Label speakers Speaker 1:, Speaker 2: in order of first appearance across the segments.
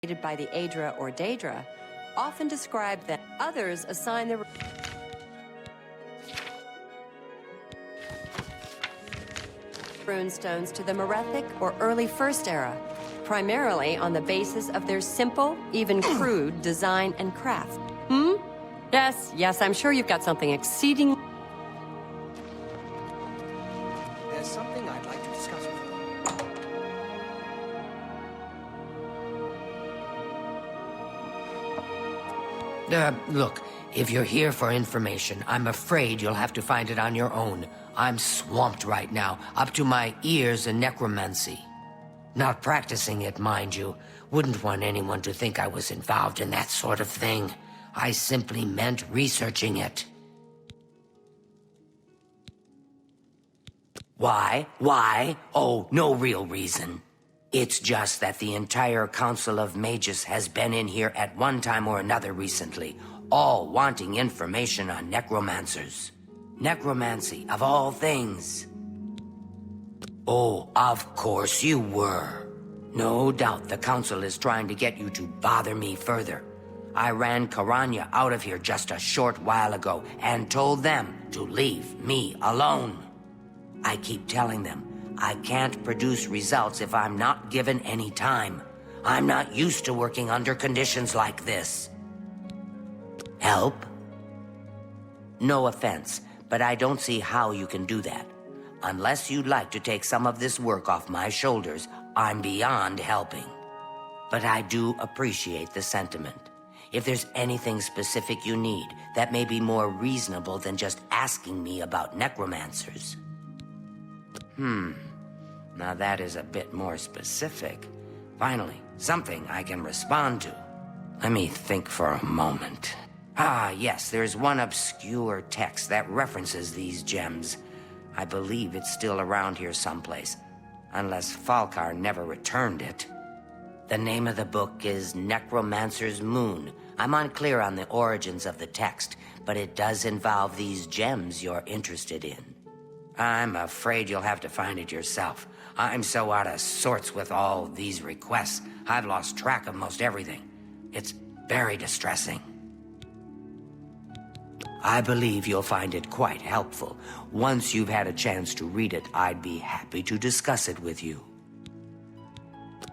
Speaker 1: by the Aedra or Daedra often describe them. Others assign the runestones to the Merethic or early First Era, primarily on the basis of their simple, even crude design and craft. Yes, I'm sure you've got something exceeding...
Speaker 2: There's something I'd like to discuss with you.
Speaker 3: Look, if you're here for information, I'm afraid you'll have to find it on your own. I'm swamped right now, up to my ears in necromancy. Not practicing it, mind you. Wouldn't want anyone to think I was involved in that sort of thing. I simply meant researching it. Why? Why? Oh, no real reason. It's just that the entire Council of Mages has been in here at one time or another recently, all wanting information on necromancers. Necromancy, of all things. Oh, of course you were. No doubt the Council is trying to get you to bother me further. I ran Karanya out of here just a short while ago and told them to leave me alone. I keep telling them I can't produce results if I'm not given any time. I'm not used to working under conditions like this. Help? No offense, but I don't see how you can do that. Unless you'd like to take some of this work off my shoulders, I'm beyond helping. But I do appreciate the sentiment. If there's anything specific you need, that may be more reasonable than just asking me about necromancers. Now that is a bit more specific. Finally, something I can respond to. Let me think for a moment. Ah, yes, there's one obscure text that references these gems. I believe it's still around here someplace, unless Falkar never returned it. The name of the book is Necromancer's Moon. I'm unclear on the origins of the text, but it does involve these gems you're interested in. I'm afraid you'll have to find it yourself. I'm so out of sorts with all these requests, I've lost track of most everything. It's very distressing. I believe you'll find it quite helpful. Once you've had a chance to read it, I'd be happy to discuss it with you.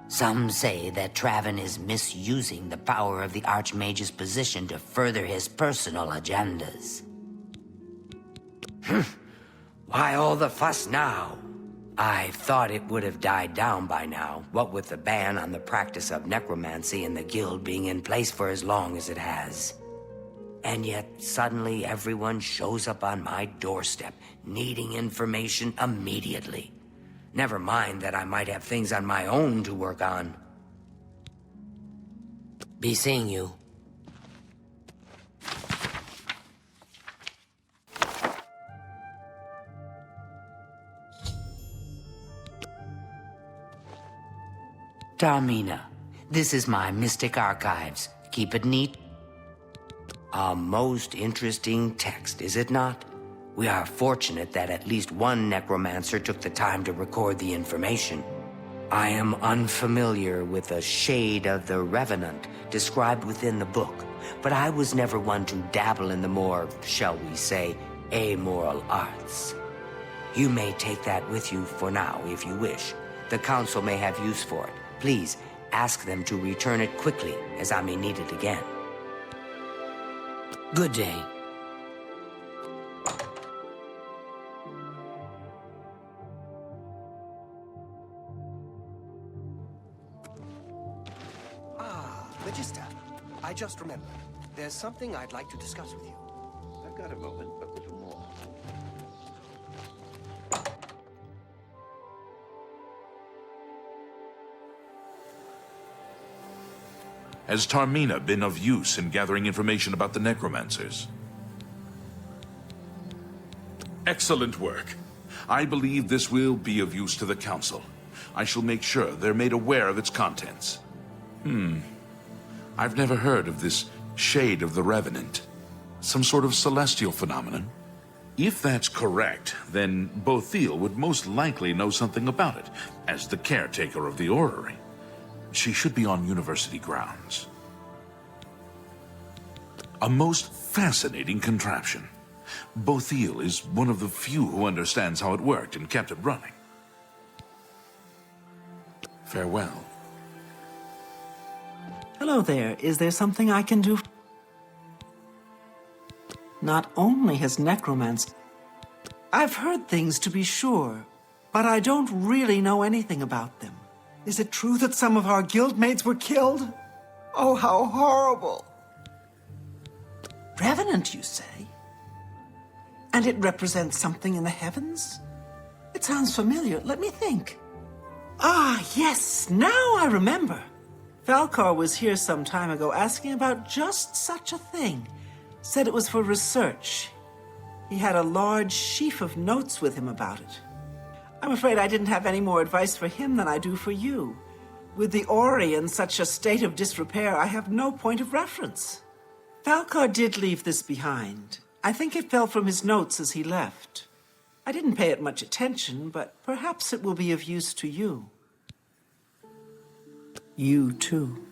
Speaker 3: Some say that Traven is misusing the power of the Archmage's position to further his personal agendas. Why all the fuss now? I thought it would have died down by now, what with the ban on the practice of necromancy and the guild being in place for as long as it has. And yet, suddenly everyone shows up on my doorstep, needing information immediately. Never mind that I might have things on my own to work on. Be seeing you. Tarmina, this is my Mystic Archives. Keep it neat. A most interesting text, is it not? We are fortunate that at least one necromancer took the time to record the information. I am unfamiliar with the shade of the revenant described within the book, but I was never one to dabble in the more, shall we say, amoral arts. You may take that with you for now, if you wish. The Council may have use for it. Please, ask them to return it quickly, as I may need it again. Good day.
Speaker 2: Magister, I just remembered. There's something I'd like to discuss with you.
Speaker 4: I've got a moment, but little more.
Speaker 5: Has Tarmina been of use in gathering information about the necromancers? Excellent work. I believe this will be of use to the Council. I shall make sure they're made aware of its contents. I've never heard of this shade of the revenant. Some sort of celestial phenomenon? If that's correct, then Bothiel would most likely know something about it, as the caretaker of the orrery. She should be on university grounds. A most fascinating contraption. Bothiel is one of the few who understands how it worked and kept it running. Farewell.
Speaker 6: Hello there. Is there something I can do? Not only has Necromancer... I've heard things, to be sure, but I don't really know anything about them.
Speaker 7: Is it true that some of our guildmates were killed? Oh, how horrible!
Speaker 6: Revenant, you say? And it represents something in the heavens? It sounds familiar. Let me think. Ah, yes, now I remember. Falcar was here some time ago asking about just such a thing. Said it was for research. He had a large sheaf of notes with him about it. I'm afraid I didn't have any more advice for him than I do for you. With the Ori in such a state of disrepair, I have no point of reference. Falcar did leave this behind. I think it fell from his notes as he left. I didn't pay it much attention, but perhaps it will be of use to you. You too.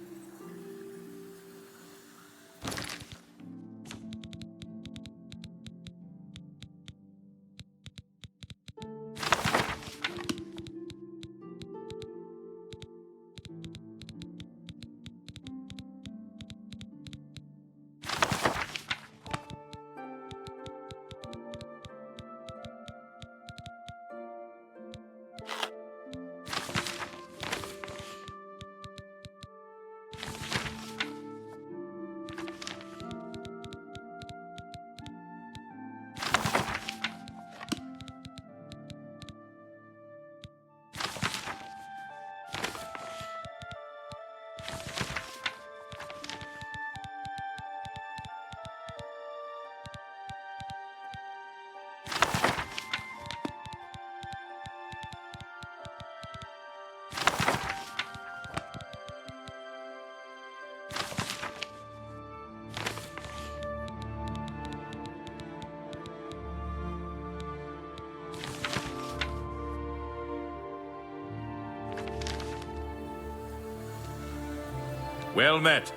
Speaker 5: Well met.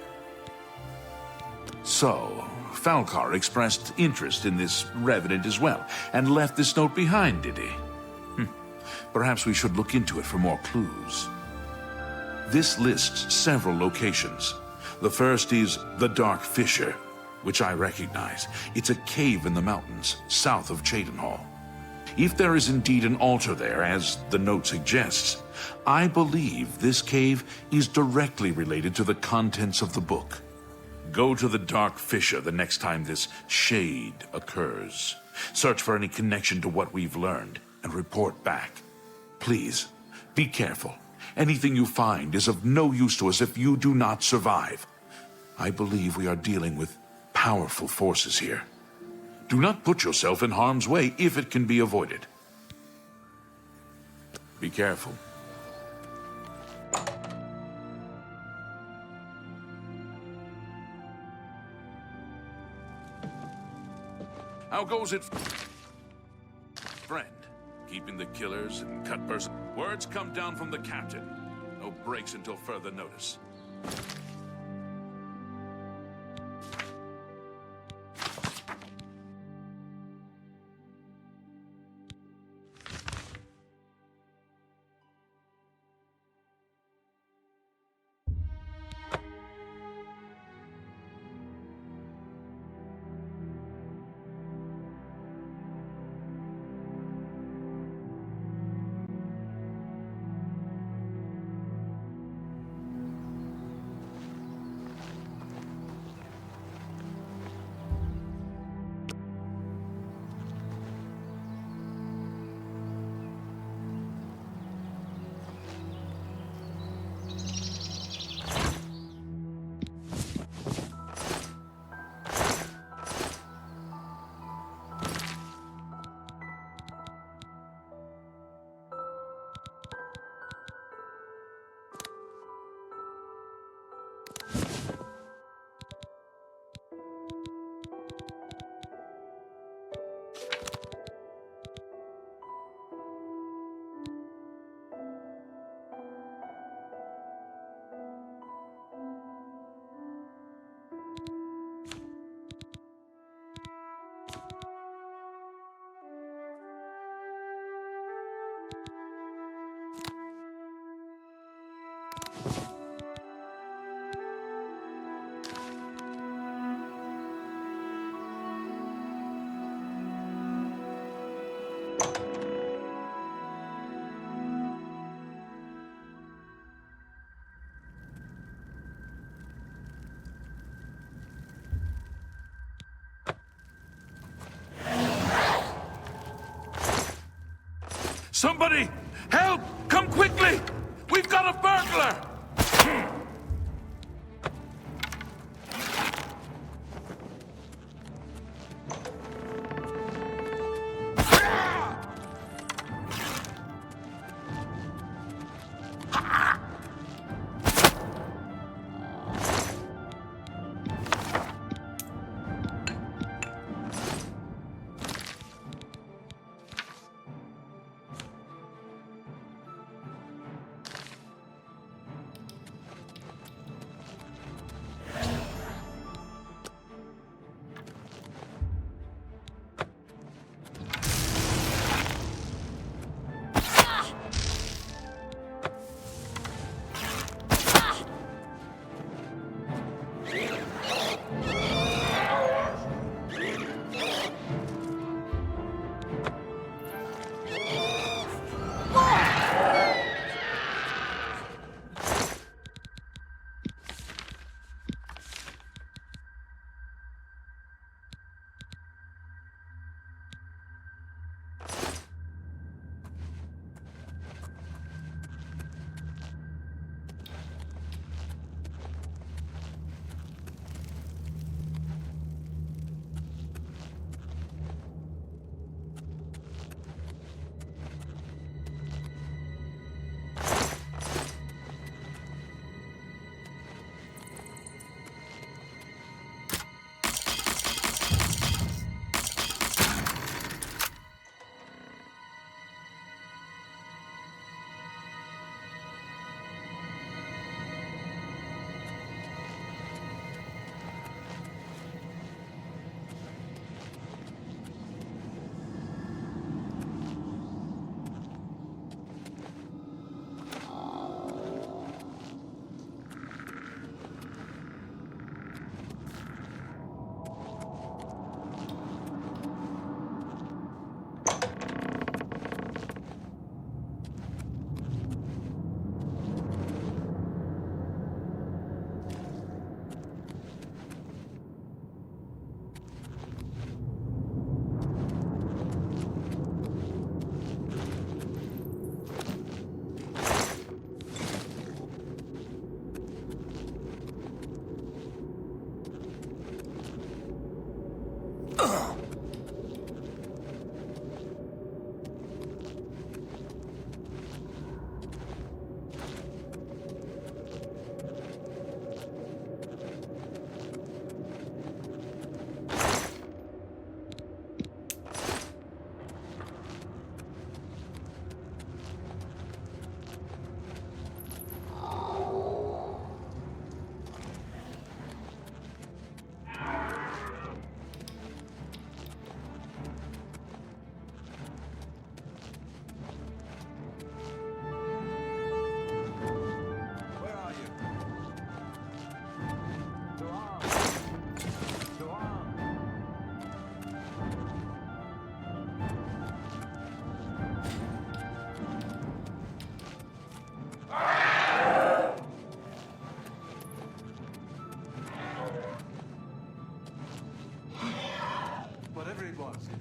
Speaker 5: So, Falcar expressed interest in this revenant as well, and left this note behind, did he? Perhaps we should look into it for more clues. This lists several locations. The first is the Dark Fissure, which I recognize. It's a cave in the mountains, south of Cheydinhall. If there is indeed an altar there, as the note suggests, I believe this cave is directly related to the contents of the book. Go to the Dark Fissure the next time this shade occurs. Search for any connection to what we've learned, and report back. Please, be careful. Anything you find is of no use to us if you do not survive. I believe we are dealing with powerful forces here. Do not put yourself in harm's way if it can be avoided. Be careful. How goes it, friend? Keeping the killers and cut person. Words come down from the captain. No breaks until further notice. Somebody! Help! Come quickly! We've got a burglar!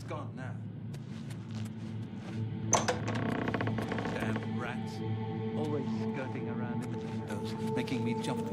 Speaker 8: gone now. Damn rats. Always skirting around in the windows, making me jump.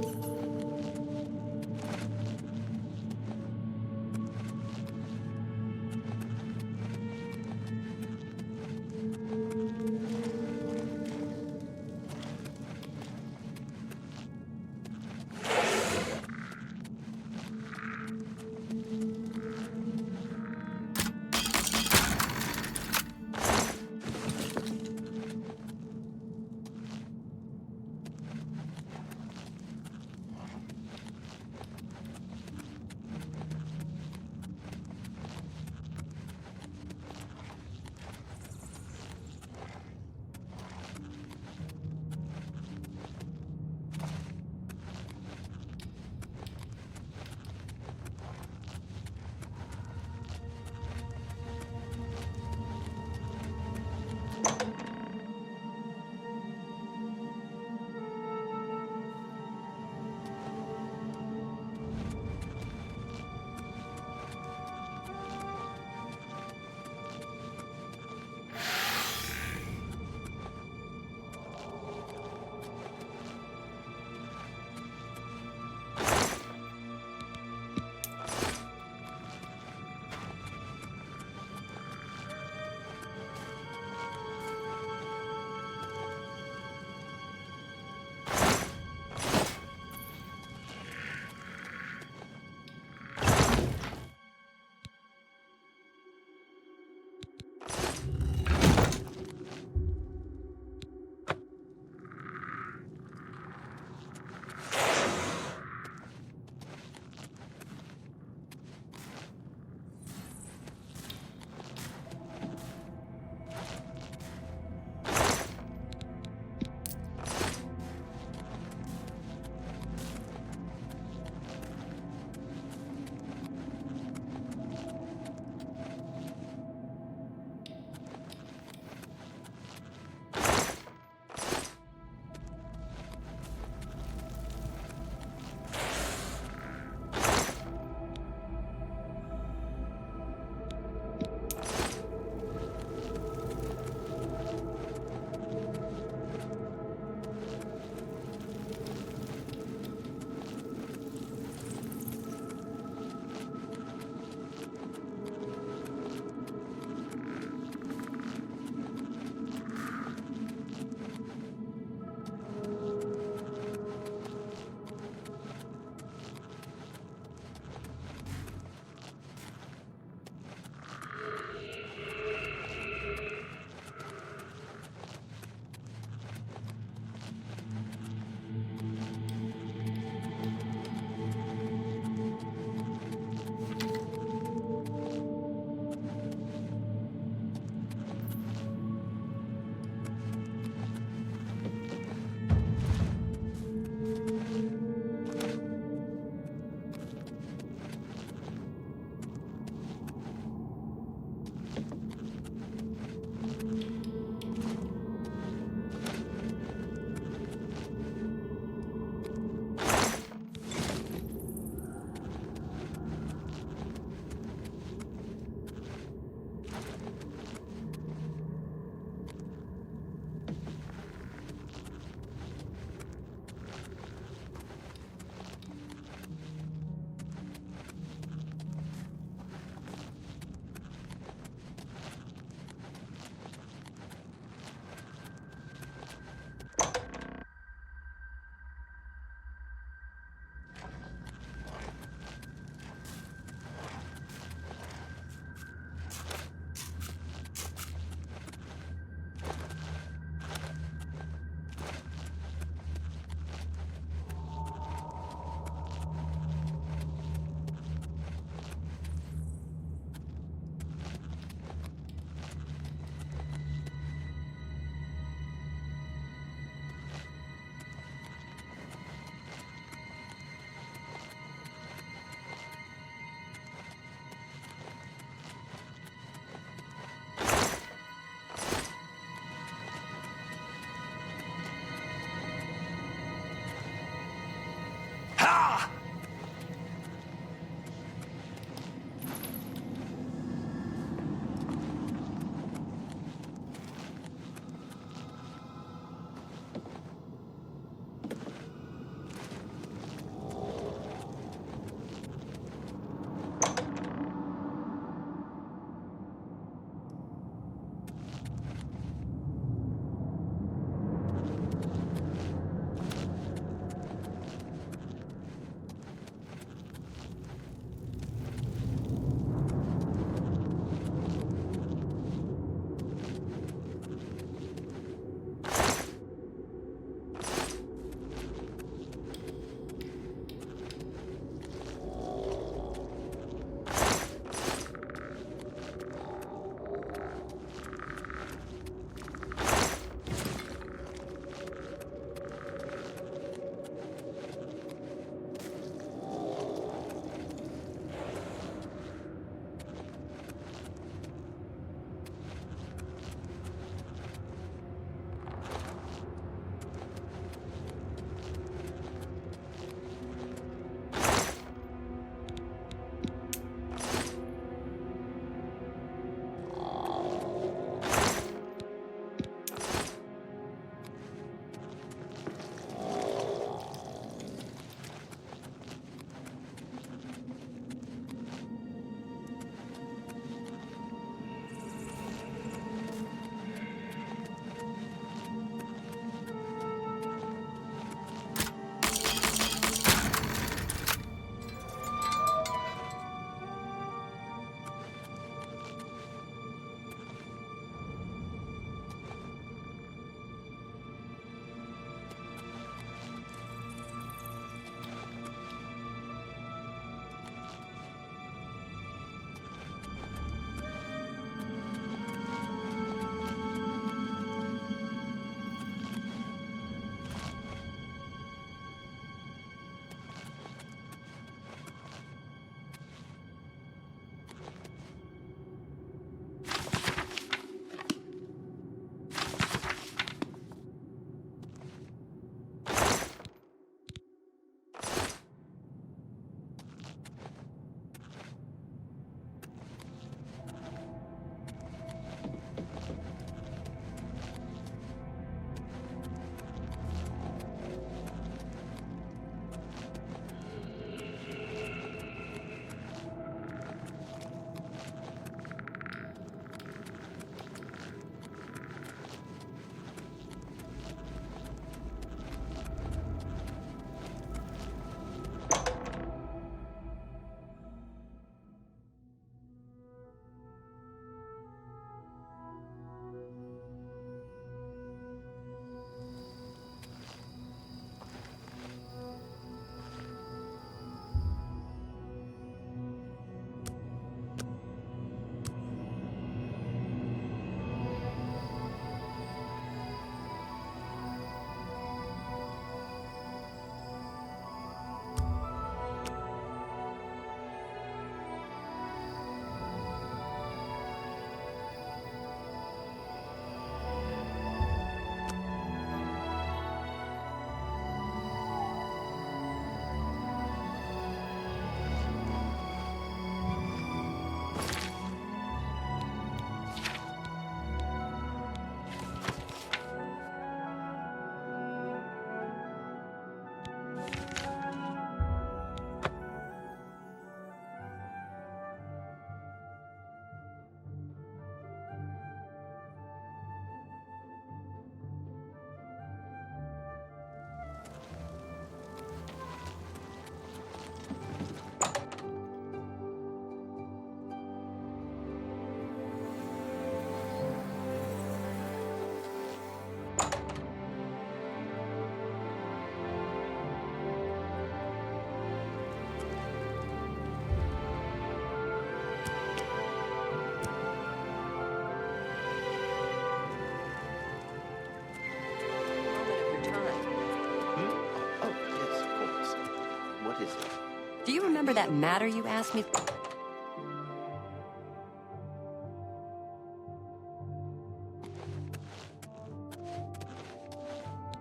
Speaker 1: Do you remember that matter you asked me?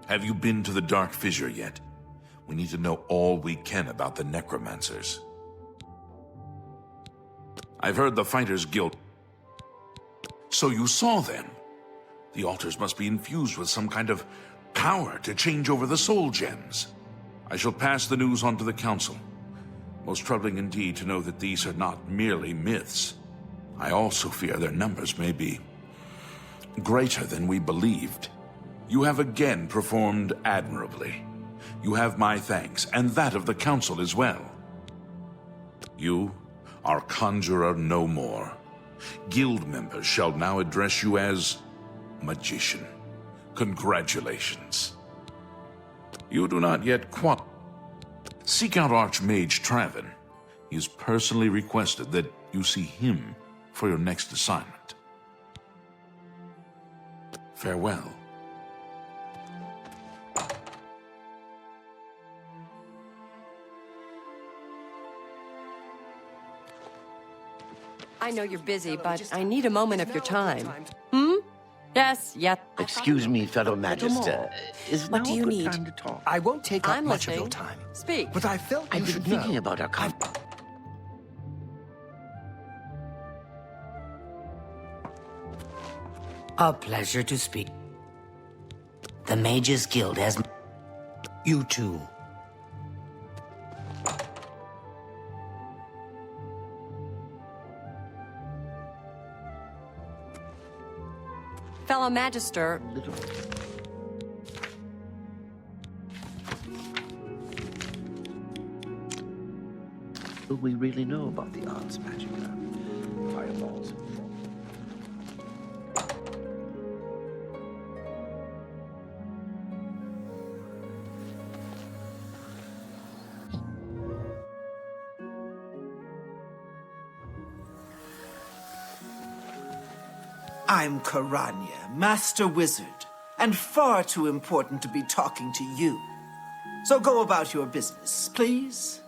Speaker 5: Have you been to the Dark Fissure yet? We need to know all we can about the Necromancers. I've heard the Fighters Guild. So you saw them? The altars must be infused with some kind of power to change over the soul gems. I shall pass the news on to the Council. Most troubling indeed to know that these are not merely myths. I also fear their numbers may be greater than we believed. You have again performed admirably. You have my thanks, and that of the Council as well. You are Conjurer no more. Guild members shall now address you as Magician. Congratulations. You do not yet seek out Archmage Traven. He has personally requested that you see him for your next assignment. Farewell.
Speaker 1: I know you're busy, but I need a moment of your time. Yes, yep.
Speaker 4: Excuse me, fellow Magister. Is now
Speaker 1: What do you
Speaker 4: a good
Speaker 1: need?
Speaker 4: time to talk?
Speaker 2: I won't take up
Speaker 1: I'm
Speaker 2: much of
Speaker 1: listening.
Speaker 2: your time.
Speaker 1: Speak.
Speaker 2: But I felt you
Speaker 4: I've been
Speaker 2: should
Speaker 4: thinking
Speaker 2: know.
Speaker 4: about our
Speaker 3: A pleasure to speak. The Mages Guild has... You too.
Speaker 1: Fellow Magister,
Speaker 4: What do we really know about the arts magica? Fireballs.
Speaker 6: I'm Karanya, Master Wizard, and far too important to be talking to you. So go about your business, please.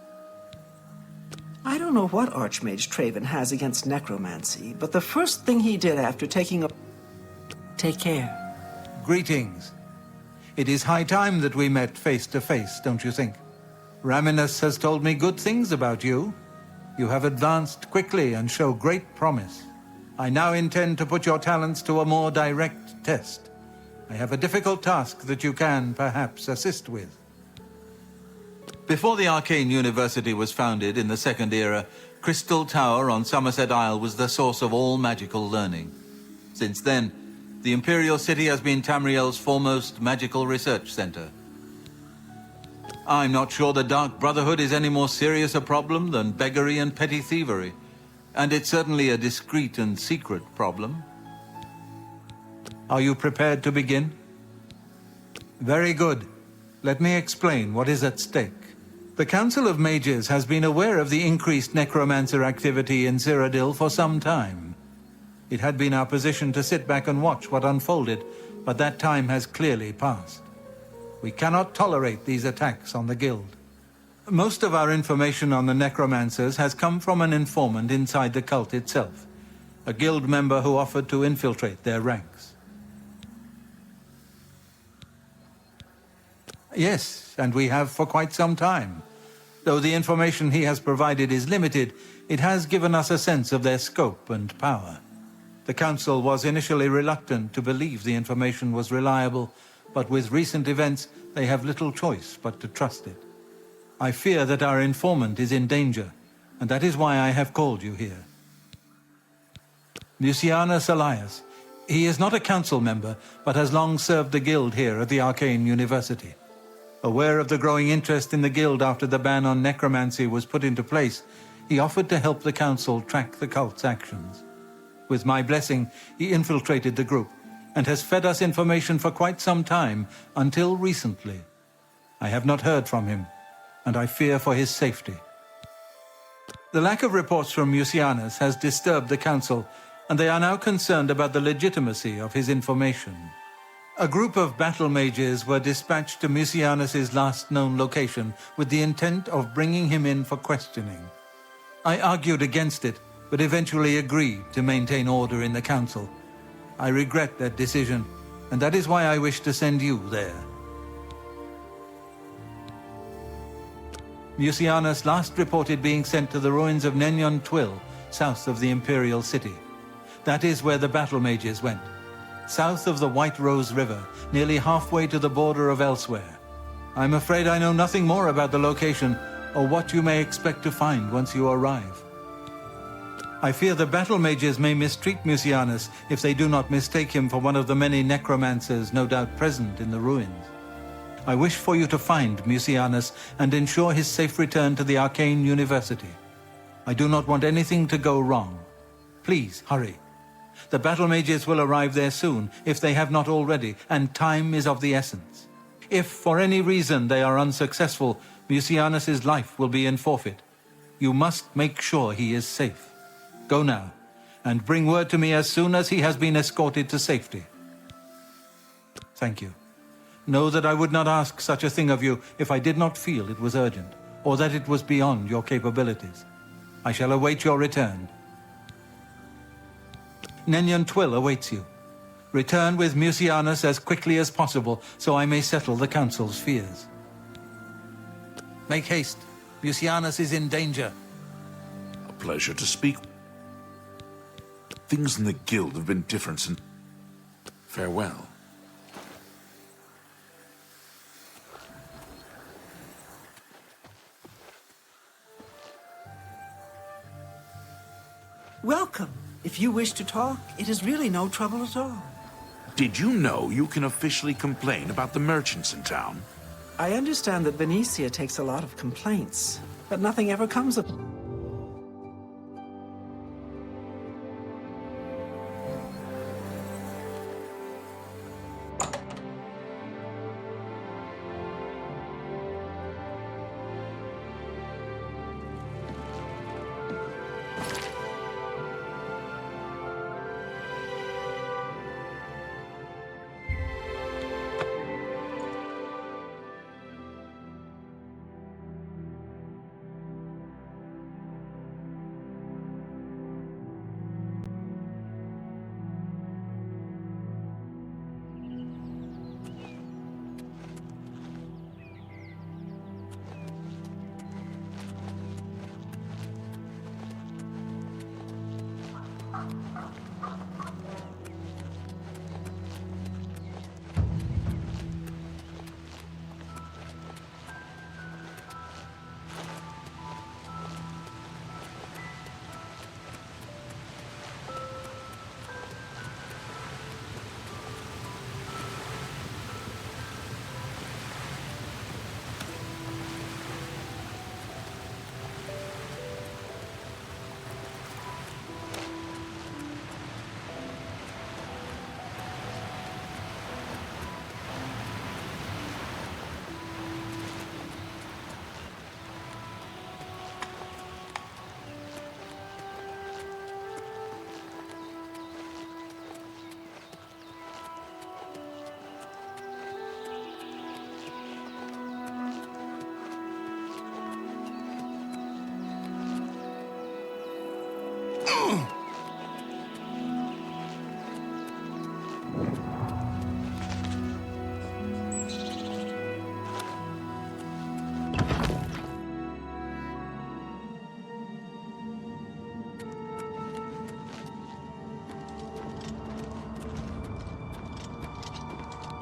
Speaker 6: I don't know what Archmage Traven has against necromancy, but the first thing he did after taking a... Take care.
Speaker 9: Greetings. It is high time that we met face to face, don't you think? Raminus has told me good things about you. You have advanced quickly and show great promise. I now intend to put your talents to a more direct test. I have a difficult task that you can, perhaps, assist with. Before the Arcane University was founded in the Second Era, Crystal Tower on Somerset Isle was the source of all magical learning. Since then, the Imperial City has been Tamriel's foremost magical research center. I'm not sure the Dark Brotherhood is any more serious a problem than beggary and petty thievery. And it's certainly a discreet and secret problem. Are you prepared to begin? Very good. Let me explain what is at stake. The Council of Mages has been aware of the increased necromancer activity in Cyrodiil for some time. It had been our position to sit back and watch what unfolded, but that time has clearly passed. We cannot tolerate these attacks on the Guild. Most of our information on the necromancers has come from an informant inside the cult itself, a guild member who offered to infiltrate their ranks. Yes, and we have for quite some time. Though the information he has provided is limited, it has given us a sense of their scope and power. The Council was initially reluctant to believe the information was reliable, but with recent events, they have little choice but to trust it. I fear that our informant is in danger, and that is why I have called you here. Lucianus Elias. He is not a council member, but has long served the guild here at the Arcane University. Aware of the growing interest in the guild after the ban on necromancy was put into place, he offered to help the council track the cult's actions. With my blessing, he infiltrated the group, and has fed us information for quite some time, until recently. I have not heard from him, and I fear for his safety. The lack of reports from Mucianus has disturbed the Council, and they are now concerned about the legitimacy of his information. A group of battle mages were dispatched to Mucianus's last known location with the intent of bringing him in for questioning. I argued against it, but eventually agreed to maintain order in the council. I regret that decision, and that is why I wish to send you there. Mucianus last reported being sent to the ruins of Nenyond Twyll, south of the Imperial City. That is where the battle mages went. South of the White Rose River, nearly halfway to the border of elsewhere. I'm afraid I know nothing more about the location or what you may expect to find once you arrive. I fear the battle mages may mistreat Mucianus if they do not mistake him for one of the many necromancers no doubt present in the ruins. I wish for you to find Mucianus and ensure his safe return to the Arcane University. I do not want anything to go wrong. Please, hurry. The battle mages will arrive there soon, if they have not already, and time is of the essence. If, for any reason, they are unsuccessful, Mucianus's life will be in forfeit. You must make sure he is safe. Go now, and bring word to me as soon as he has been escorted to safety. Thank you. Know that I would not ask such a thing of you if I did not feel it was urgent, or that it was beyond your capabilities. I shall await your return. Nenyond Twyll awaits you. Return with Mucianus as quickly as possible, so I may settle the Council's fears. Make haste. Mucianus is in danger.
Speaker 5: A pleasure to speak. Things in the guild have been different since... Farewell.
Speaker 6: Welcome. If you wish to talk, it is really no trouble at all.
Speaker 5: Did you know you can officially complain about the merchants in town?
Speaker 6: I understand that Venetia takes a lot of complaints, but nothing ever comes of...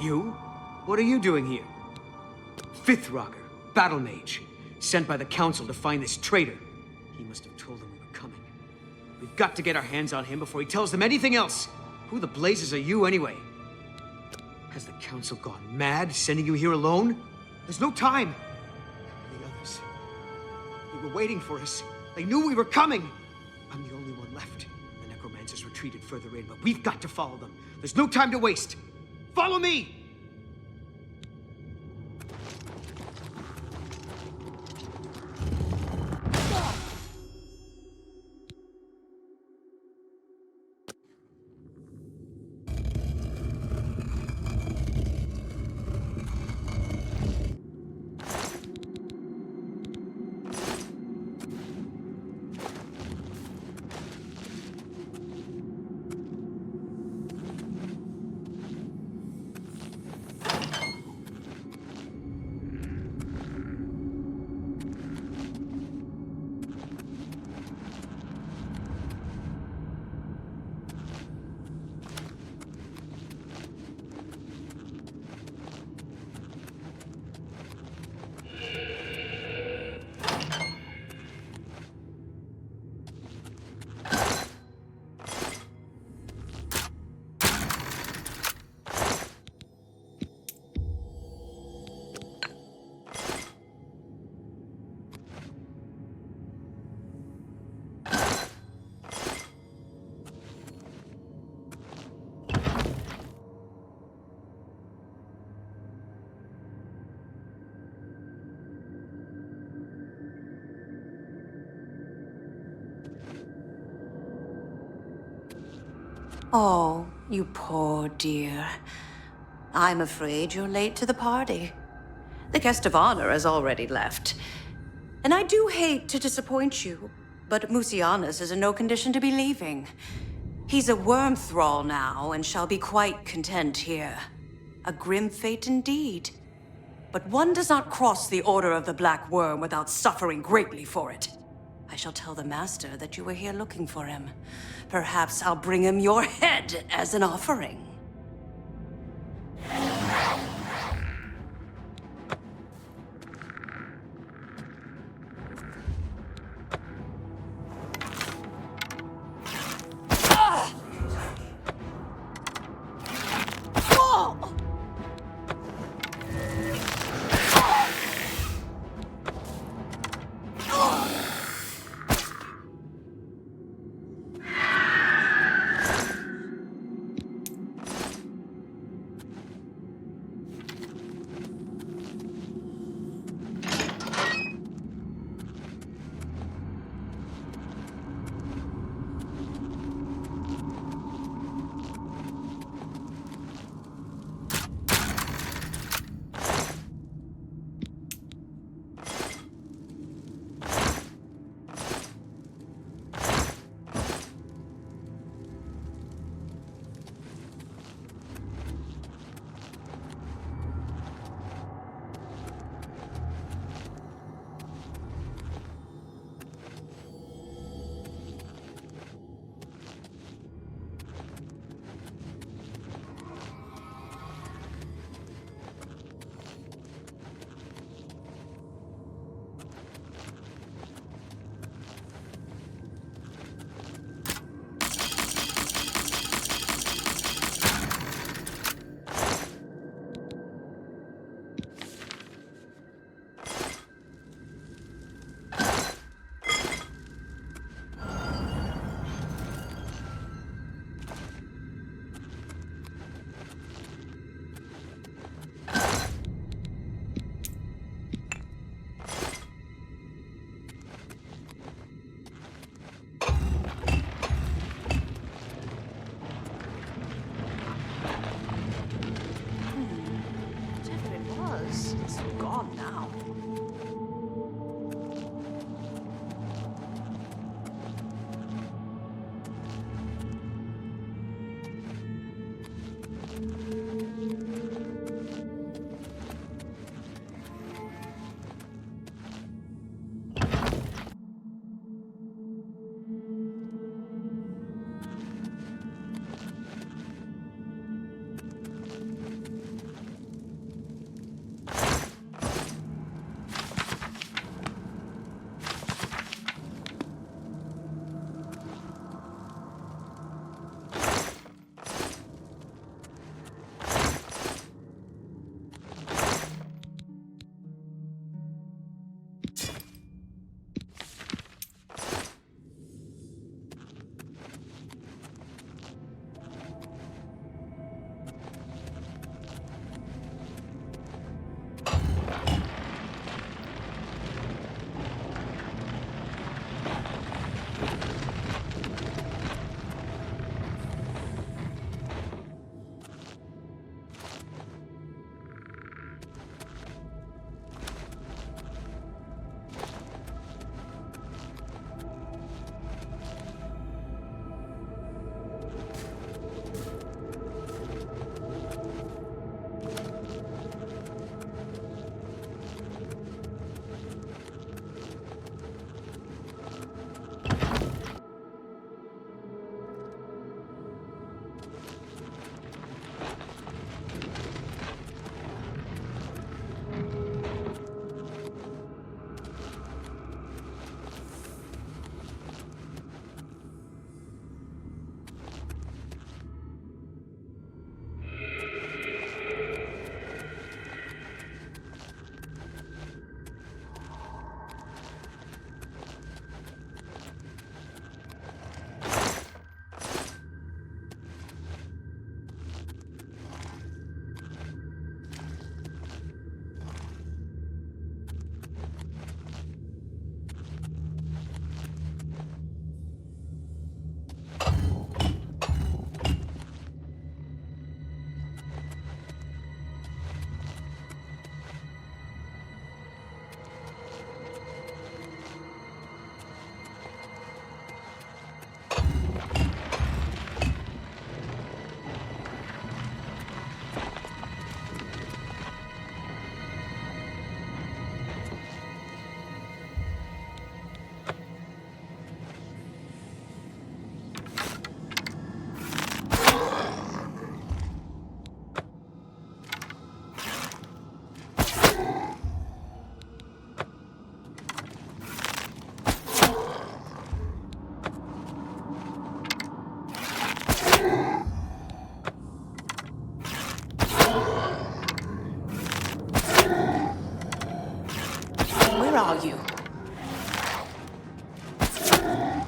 Speaker 10: You? What are you doing here? Fifth Rocker, battle mage, sent by the council to find this traitor. He must have told them we were coming. We've got to get our hands on him before he tells them anything else. Who the blazes are you anyway? Has the council gone mad, sending you here alone? There's no time. The others, they were waiting for us. They knew we were coming. I'm the only one left. The necromancers retreated further in, but we've got to follow them. There's no time to waste. Follow me!
Speaker 11: Oh, you poor dear. I'm afraid you're late to the party. The guest of honor has already left. And I do hate to disappoint you, but Musianus is in no condition to be leaving. He's a worm thrall now, and shall be quite content here. A grim fate indeed. But one does not cross the Order of the Black Worm without suffering greatly for it. I shall tell the Master that you were here looking for him. Perhaps I'll bring him your head as an offering.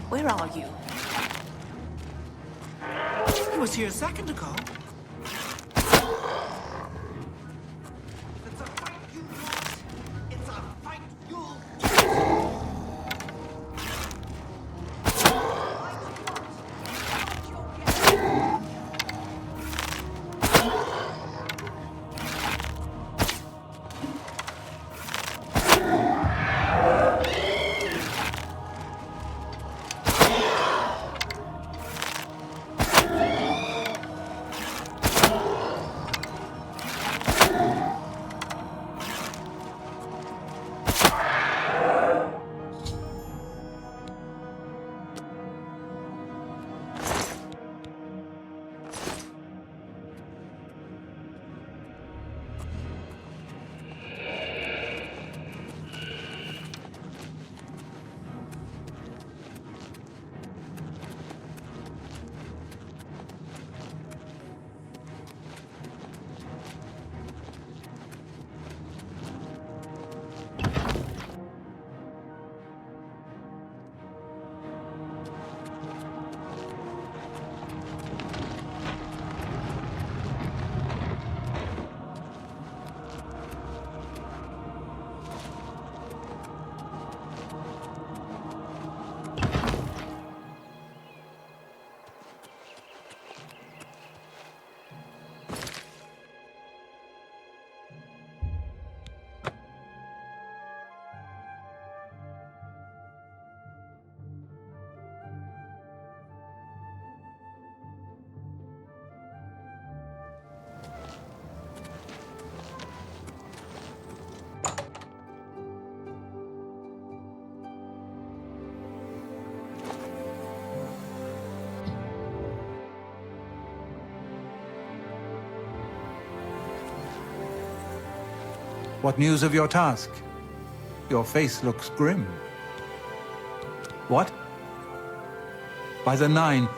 Speaker 11: Where are you?
Speaker 6: He was here a second ago.
Speaker 9: What news of your task? Your face looks grim. What? By the 9,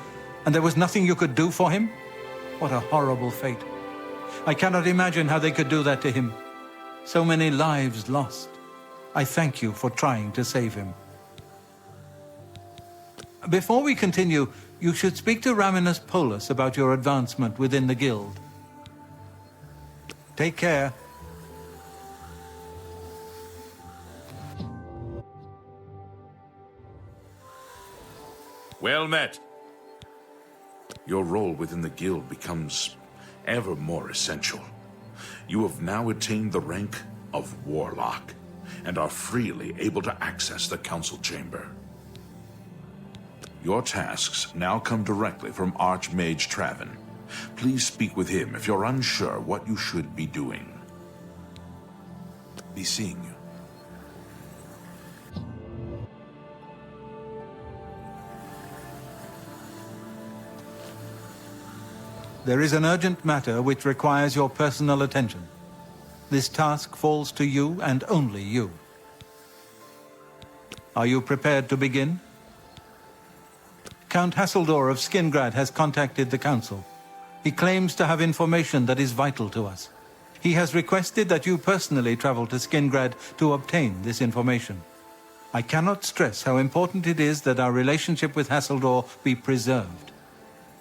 Speaker 9: and there was nothing you could do for him? What a horrible fate. I cannot imagine how they could do that to him. So many lives lost. I thank you for trying to save him. Before we continue, you should speak to Raminus Polus about your advancement within the guild. Take care.
Speaker 5: Well met. Your role within the guild becomes ever more essential. You have now attained the rank of Warlock, and are freely able to access the council chamber. Your tasks now come directly from Archmage Traven. Please speak with him if you're unsure what you should be doing. Be seeing you.
Speaker 9: There is an urgent matter which requires your personal attention. This task falls to you and only you. Are you prepared to begin? Count Hasseldor of Skingrad has contacted the council. He claims to have information that is vital to us. He has requested that you personally travel to Skingrad to obtain this information. I cannot stress how important it is that our relationship with Hasseldor be preserved.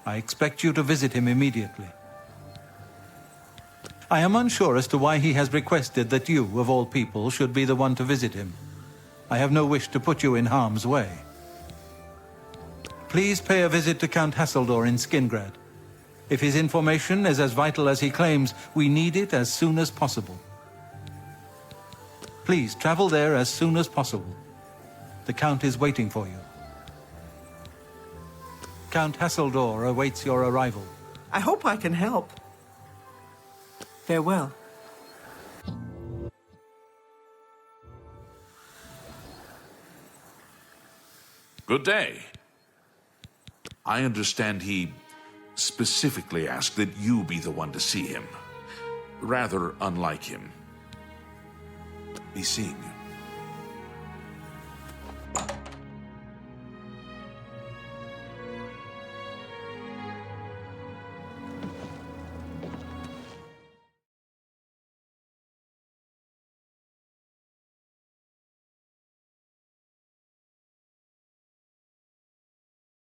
Speaker 9: I expect you to visit him immediately. I am unsure as to why he has requested that you, of all people, should be the one to visit him. I have no wish to put you in harm's way. Please pay a visit to Count Hasseldor in Skingrad. If his information is as vital as he claims, we need it as soon as possible. Please travel there as soon as possible. The Count is waiting for you. Count Hasseldor awaits your arrival.
Speaker 6: I hope I can help. Farewell.
Speaker 5: Good day. I understand he specifically asked that you be the one to see him. Rather unlike him. Be seeing you.